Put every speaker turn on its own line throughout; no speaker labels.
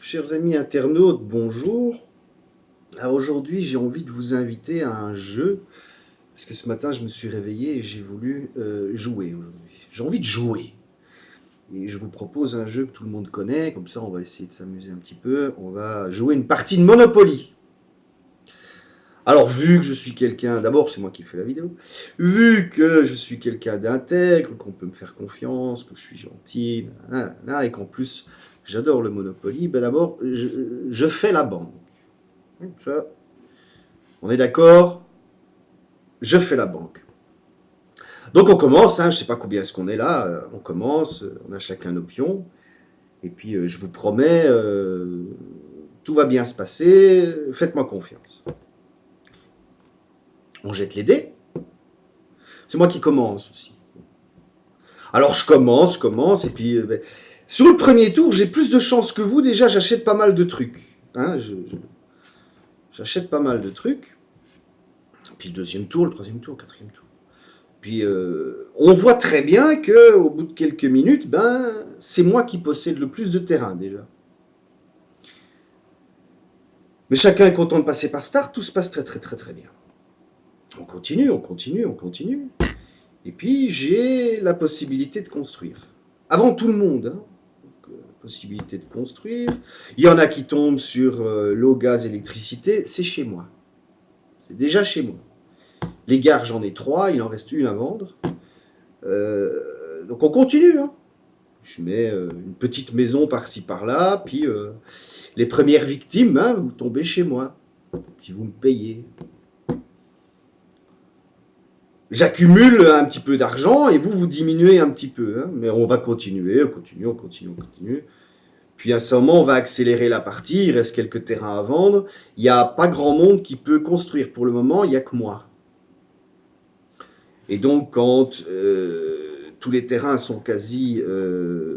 Chers amis internautes, bonjour. Alors aujourd'hui, j'ai envie de vous inviter à un jeu, parce que ce matin, je me suis réveillé et j'ai voulu jouer aujourd'hui. J'ai envie de jouer. Et je vous propose un jeu que tout le monde connaît, comme ça on va essayer de s'amuser un petit peu. On va jouer une partie de Monopoly. Alors vu que je suis quelqu'un, d'abord c'est moi qui fais la vidéo, vu que je suis quelqu'un d'intègre, qu'on peut me faire confiance, que je suis gentil, et qu'en plus j'adore le Monopoly, ben d'abord je fais la banque. Ça, on est d'accord? Je fais la banque. Donc on commence, je ne sais pas combien est-ce qu'on est là, on commence, on a chacun nos pions, et puis je vous promets, tout va bien se passer, faites-moi confiance. On jette les dés, c'est moi qui commence aussi. Alors je commence, et puis sur le premier tour, j'ai plus de chance que vous, déjà j'achète pas mal de trucs. J'achète pas mal de trucs, puis le deuxième tour, le troisième tour, le quatrième tour. Puis on voit très bien qu'au bout de quelques minutes, c'est moi qui possède le plus de terrain déjà. Mais chacun est content de passer par start, tout se passe très très très très bien. On continue. Et puis j'ai la possibilité de construire. Avant tout le monde, Donc, possibilité de construire. Il y en a qui tombent sur l'eau, gaz, électricité, c'est chez moi. C'est déjà chez moi. Les gares, j'en ai 3, il en reste une à vendre. Donc on continue. Je mets une petite maison par-ci par-là, puis les premières victimes, vous tombez chez moi, puis vous me payez. J'accumule un petit peu d'argent et vous diminuez un petit peu. Mais on va continuer. Puis à ce moment, on va accélérer la partie, il reste quelques terrains à vendre. Il n'y a pas grand monde qui peut construire. Pour le moment, il n'y a que moi. Et donc, quand tous les terrains sont quasi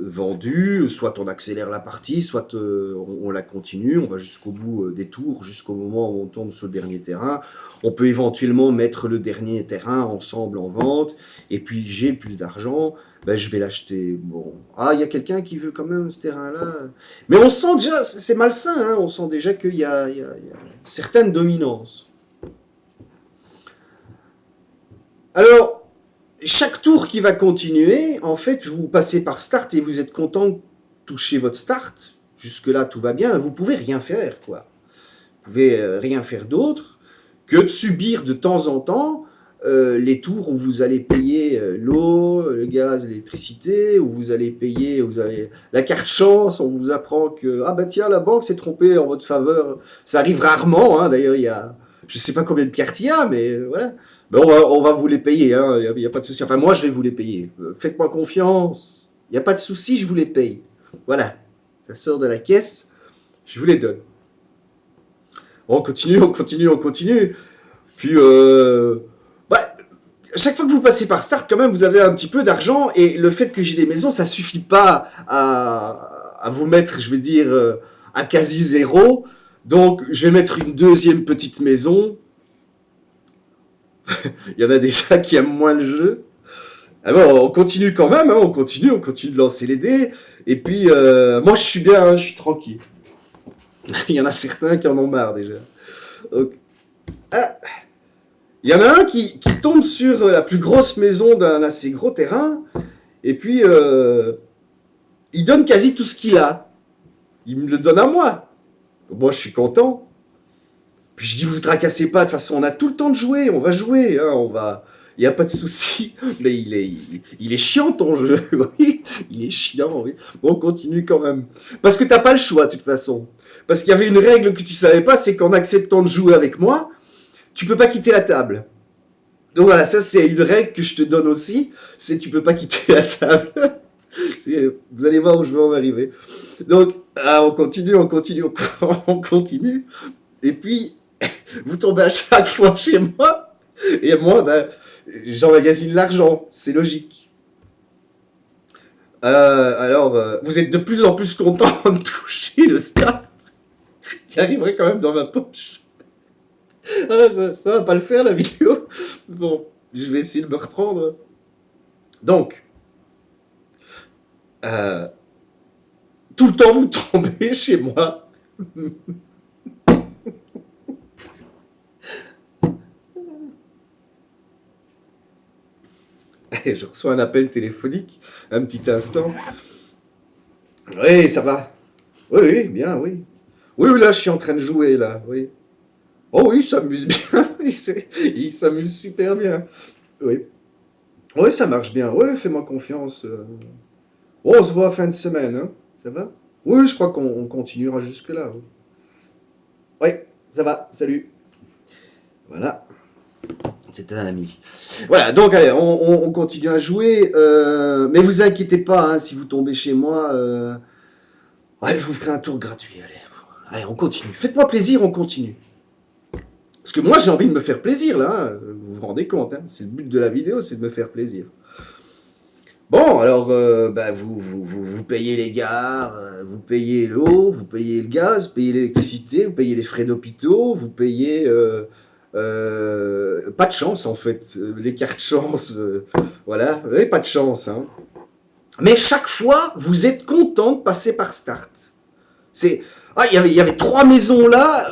vendus, soit on accélère la partie, soit on la continue, on va jusqu'au bout des tours, jusqu'au moment où on tombe sur le dernier terrain. On peut éventuellement mettre le dernier terrain ensemble en vente, et puis j'ai plus d'argent, je vais l'acheter. Bon, il y a quelqu'un qui veut quand même ce terrain-là. Mais on sent déjà, c'est malsain, on sent déjà qu'il y a certaines dominances. Alors, chaque tour qui va continuer, en fait, vous passez par start et vous êtes content de toucher votre start. Jusque-là, tout va bien. Vous pouvez rien faire, quoi. Vous pouvez rien faire d'autre que de subir de temps en temps les tours où vous allez payer l'eau, le gaz, l'électricité, où vous allez payer, vous avez la carte chance, on vous apprend que tiens, la banque s'est trompée en votre faveur. Ça arrive rarement, d'ailleurs, il y a je sais pas combien de cartes il y a, mais voilà. Ben on va vous les payer, il n'y a pas de souci. Enfin, moi, je vais vous les payer. Faites-moi confiance. Il n'y a pas de souci, je vous les paye. Voilà. Ça sort de la caisse, je vous les donne. On continue. Puis, chaque fois que vous passez par Start, quand même, vous avez un petit peu d'argent. Et le fait que j'ai des maisons, ça suffit pas à vous mettre, je vais dire, à quasi zéro. Donc, je vais mettre une deuxième petite maison. Il y en a déjà qui aiment moins le jeu. Alors, on continue quand même, on continue de lancer les dés. Et puis, moi, je suis bien, je suis tranquille. Il y en a certains qui en ont marre déjà. Donc, il y en a un qui tombe sur la plus grosse maison d'un assez gros terrain. Et puis, il donne quasi tout ce qu'il a. Il me le donne à moi. Moi, je suis content. Puis je dis, vous ne tracassez pas, de toute façon, on a tout le temps de jouer, on va jouer, on va... Il n'y a pas de souci. Là, il est chiant ton jeu, oui. Il est chiant, oui. Bon, on continue quand même. Parce que t'as pas le choix, de toute façon. Parce qu'il y avait une règle que tu savais pas, c'est qu'en acceptant de jouer avec moi, tu peux pas quitter la table. Donc voilà, ça c'est une règle que je te donne aussi, c'est que tu peux pas quitter la table. Vous allez voir où je vais en arriver. Donc, on continue. On continue. Et puis, vous tombez à chaque fois chez moi. Et moi, j'emmagasine l'argent. C'est logique. Alors, vous êtes de plus en plus content de toucher le start qui arriverait quand même dans ma poche. Ça va pas le faire, la vidéo. Bon, je vais essayer de me reprendre. Donc, tout le temps vous tombez chez moi. Et je reçois un appel téléphonique, un petit instant. Oui, ça va. Oui, oui, bien, oui. Oui, oui, là, je suis en train de jouer, là, oui. Oh oui, il s'amuse bien. Il s'amuse super bien. Oui. Oui, ça marche bien. Oui, fais-moi confiance. Bon, on se voit fin de semaine, hein. Ça va? Oui, je crois qu'on continuera jusque-là. Oui. Oui, ça va. Salut. Voilà. C'est un ami. Voilà, donc allez, on continue à jouer. Mais vous inquiétez pas, hein, si vous tombez chez moi. Ouais, je vous ferai un tour gratuit. Allez, allez, on continue. Faites-moi plaisir, on continue. Parce que moi, j'ai envie de me faire plaisir, là. Hein. Vous vous rendez compte, hein, c'est le but de la vidéo, c'est de me faire plaisir. Bon, alors, bah, vous payez les gares, vous payez l'eau, vous payez le gaz, vous payez l'électricité, vous payez les frais d'hôpitaux, vous payez... pas de chance, en fait. Les cartes chance, voilà, vous n'avez pas de chance. Hein. Mais chaque fois, vous êtes content de passer par Start. C'est... Ah, il y avait 3 maisons là...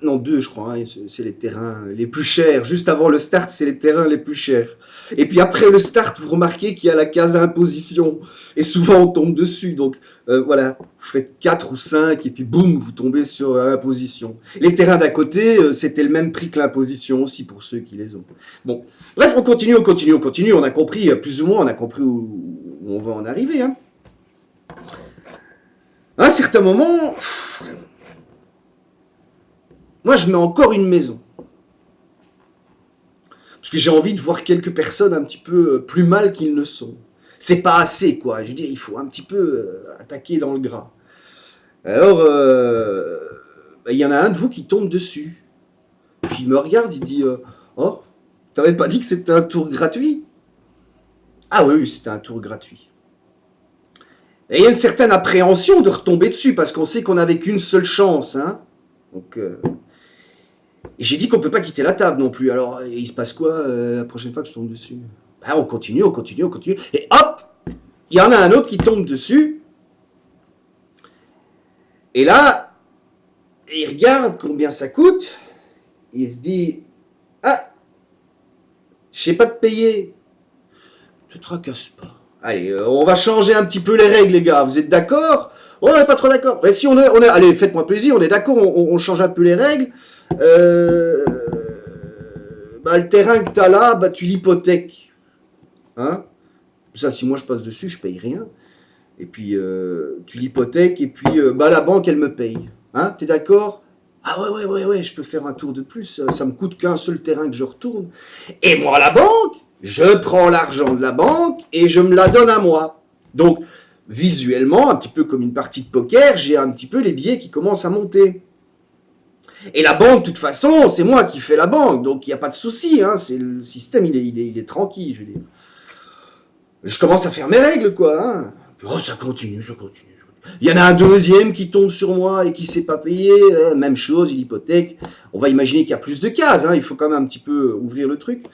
non, 2 je crois, hein, c'est les terrains les plus chers. Juste avant le start, c'est les terrains les plus chers. Et puis après le start, vous remarquez qu'il y a la case imposition. Et souvent, on tombe dessus. Donc voilà, vous faites 4 ou 5 et puis boum, vous tombez sur l'imposition. Les terrains d'à côté, c'était le même prix que l'imposition aussi pour ceux qui les ont. Bon, bref, on continue, on continue, on continue. On a compris, plus ou moins, on a compris où on va en arriver. Hein. À un certain moment... Moi, je mets encore une maison. Parce que j'ai envie de voir quelques personnes un petit peu plus mal qu'ils ne sont. C'est pas assez, quoi. Je veux dire, il faut un petit peu attaquer dans le gras. Alors, il y en a un de vous qui tombe dessus. Puis il me regarde, il dit oh, t'avais pas dit que c'était un tour gratuit? Ah oui, c'était un tour gratuit. Et il y a une certaine appréhension de retomber dessus, parce qu'on sait qu'on n'avait qu'une seule chance. Hein. Donc, et j'ai dit qu'on peut pas quitter la table non plus. Alors, il se passe quoi la prochaine fois que je tombe dessus? Ben, on continue, on continue, on continue. Et hop, il y en a un autre qui tombe dessus. Et là, il regarde combien ça coûte. Il se dit, ah, je sais pas te payer. Ne te tracasse pas. Allez, on va changer un petit peu les règles, les gars. Vous êtes d'accord? On n'est pas trop d'accord. Mais si on est, allez, faites-moi plaisir, on est d'accord, on change un peu les règles. Bah, le terrain que tu as là, bah, tu l'hypothèques. Hein? Ça, si moi je passe dessus, je paye rien. Et puis, tu l'hypothèques, et puis, bah, la banque, elle me paye. Hein? T'es d'accord? Ah ouais, je peux faire un tour de plus. Ça me coûte qu'un seul terrain que je retourne. Et moi, la banque, je prends l'argent de la banque et je me la donne à moi. Donc, visuellement, un petit peu comme une partie de poker, j'ai un petit peu les billets qui commencent à monter. Et la banque, de toute façon, c'est moi qui fais la banque, donc il n'y a pas de souci. Hein, le système, il est tranquille, je veux dire. Je commence à faire mes règles, quoi. Hein. Oh, ça continue, ça continue. Il y en a un deuxième qui tombe sur moi et qui ne sait pas payer. Même chose, il hypothèque. On va imaginer qu'il y a plus de cases. Hein, il faut quand même un petit peu ouvrir le truc.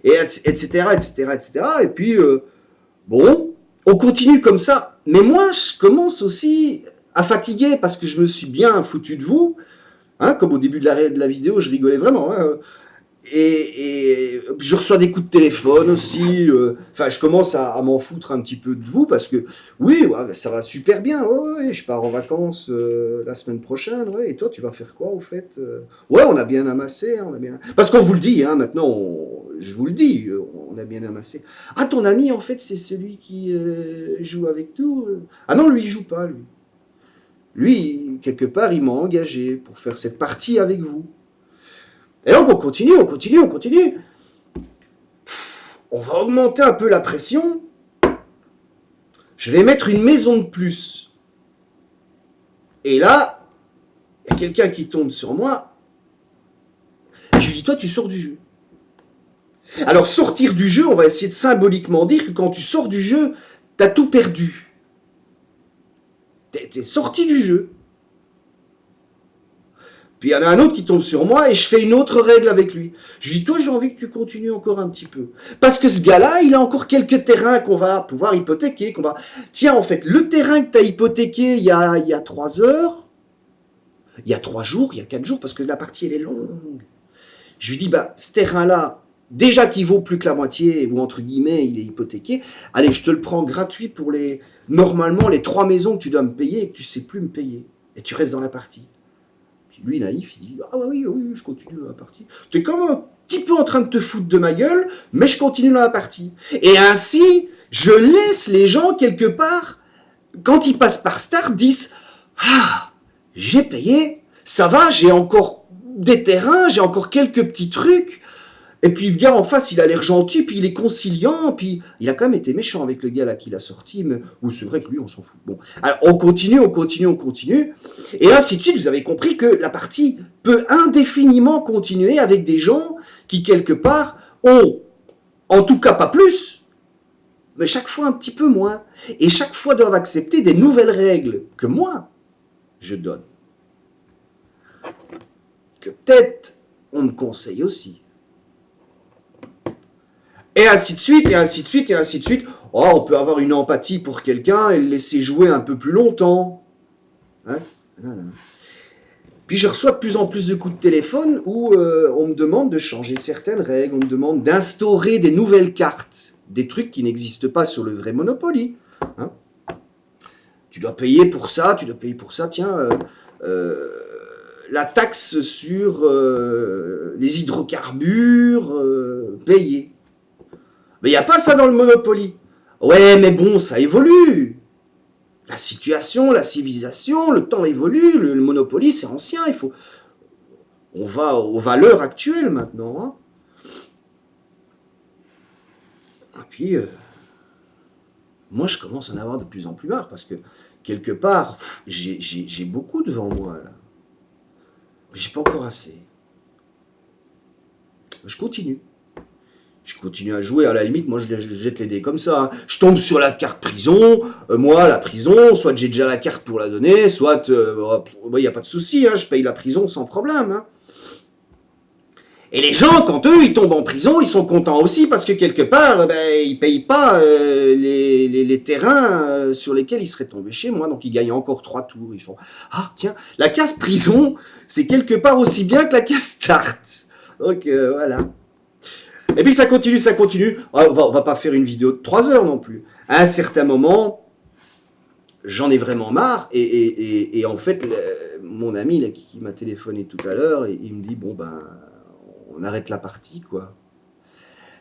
Et etc., etc., etc. Et puis, bon, on continue comme ça. Mais moi, je commence aussi à fatiguer parce que je me suis bien foutu de vous. Hein, comme au début de la vidéo, je rigolais vraiment. Hein. Et je reçois des coups de téléphone aussi. Enfin, je commence à m'en foutre un petit peu de vous parce que oui, ouais, ça va super bien. Ouais, je pars en vacances la semaine prochaine. Ouais, et toi, tu vas faire quoi au fait? Ouais, on a bien amassé. Hein, on a bien... Parce qu'on vous le dit, hein, maintenant, je vous le dis, on a bien amassé. Ah, ton ami, en fait, c'est celui qui joue avec nous. Ah non, lui, il joue pas, lui. Lui, quelque part, il m'a engagé pour faire cette partie avec vous. Et donc on continue, on continue, on continue. On va augmenter un peu la pression. Je vais mettre une maison de plus. Et là, il y a quelqu'un qui tombe sur moi. Je lui dis, toi, tu sors du jeu. Alors sortir du jeu, on va essayer de symboliquement dire que quand tu sors du jeu, t'as tout perdu. T'es sorti du jeu. Puis il y en a un autre qui tombe sur moi et je fais une autre règle avec lui. Je lui dis, toi, j'ai envie que tu continues encore un petit peu. Parce que ce gars-là, il a encore quelques terrains qu'on va pouvoir hypothéquer. Tiens, en fait, le terrain que tu as hypothéqué il y a 3 heures, il y a 3 jours, il y a 4 jours, parce que la partie, elle est longue. Je lui dis, bah, ce terrain-là, déjà qu'il vaut plus que la moitié, ou entre guillemets, il est hypothéqué, allez, je te le prends gratuit pour normalement, les 3 maisons que tu dois me payer et que tu sais plus me payer. Et tu restes dans la partie. Puis lui, naïf, il dit, ah oui, je continue dans la partie. Tu es comme un petit peu en train de te foutre de ma gueule, mais je continue dans la partie. Et ainsi, je laisse les gens quelque part, quand ils passent par Start, disent, ah, j'ai payé, ça va, j'ai encore des terrains, j'ai encore quelques petits trucs. Et puis le gars en face, il a l'air gentil, puis il est conciliant, puis il a quand même été méchant avec le gars là qui l'a sorti, mais ou c'est vrai que lui, on s'en fout. Bon, alors on continue, et ainsi de suite. Vous avez compris que la partie peut indéfiniment continuer avec des gens qui quelque part ont, en tout cas pas plus, mais chaque fois un petit peu moins, et chaque fois doivent accepter des nouvelles règles que moi je donne, que peut-être on me conseille aussi. Et ainsi de suite, et ainsi de suite, et ainsi de suite. Oh, on peut avoir une empathie pour quelqu'un et le laisser jouer un peu plus longtemps. Hein? Puis je reçois de plus en plus de coups de téléphone où on me demande de changer certaines règles, on me demande d'instaurer des nouvelles cartes, des trucs qui n'existent pas sur le vrai Monopoly. Hein? Tu dois payer pour ça, tiens, la taxe sur les hydrocarbures payée. Mais il n'y a pas ça dans le Monopoly. Ouais, mais bon, ça évolue. La situation, la civilisation, le temps évolue. Le Monopoly, c'est ancien. On va aux valeurs actuelles maintenant. Hein. Et puis, moi, je commence à en avoir de plus en plus marre parce que quelque part, j'ai beaucoup devant moi là. Mais j'ai pas encore assez. Je continue. Je continue à jouer, à la limite, moi je jette les dés comme ça. Hein. Je tombe sur la carte prison, moi la prison, soit j'ai déjà la carte pour la donner, soit il n'y a pas de souci, hein, je paye la prison sans problème. Hein. Et les gens, quand eux, ils tombent en prison, ils sont contents aussi parce que quelque part, ils ne payent pas les terrains sur lesquels ils seraient tombés chez moi, donc ils gagnent encore 3 tours. Ils font, ah tiens, la case prison, c'est quelque part aussi bien que la case start. Donc voilà. Et puis ça continue. On va pas faire une vidéo de 3 heures non plus. À un certain moment, j'en ai vraiment marre. Et en fait, mon ami là, qui m'a téléphoné tout à l'heure, il me dit, bon ben, on arrête la partie, quoi.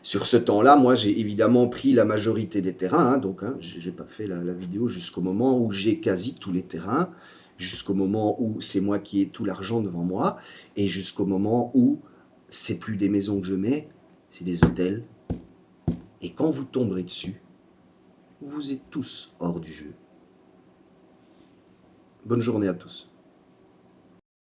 Sur ce temps-là, moi, j'ai évidemment pris la majorité des terrains. Hein, donc, hein, j'ai pas fait la vidéo jusqu'au moment où j'ai quasi tous les terrains, jusqu'au moment où c'est moi qui ai tout l'argent devant moi, et jusqu'au moment où c'est plus des maisons que je mets, c'est des hôtels. Et quand vous tomberez dessus, vous êtes tous hors du jeu. Bonne journée à tous.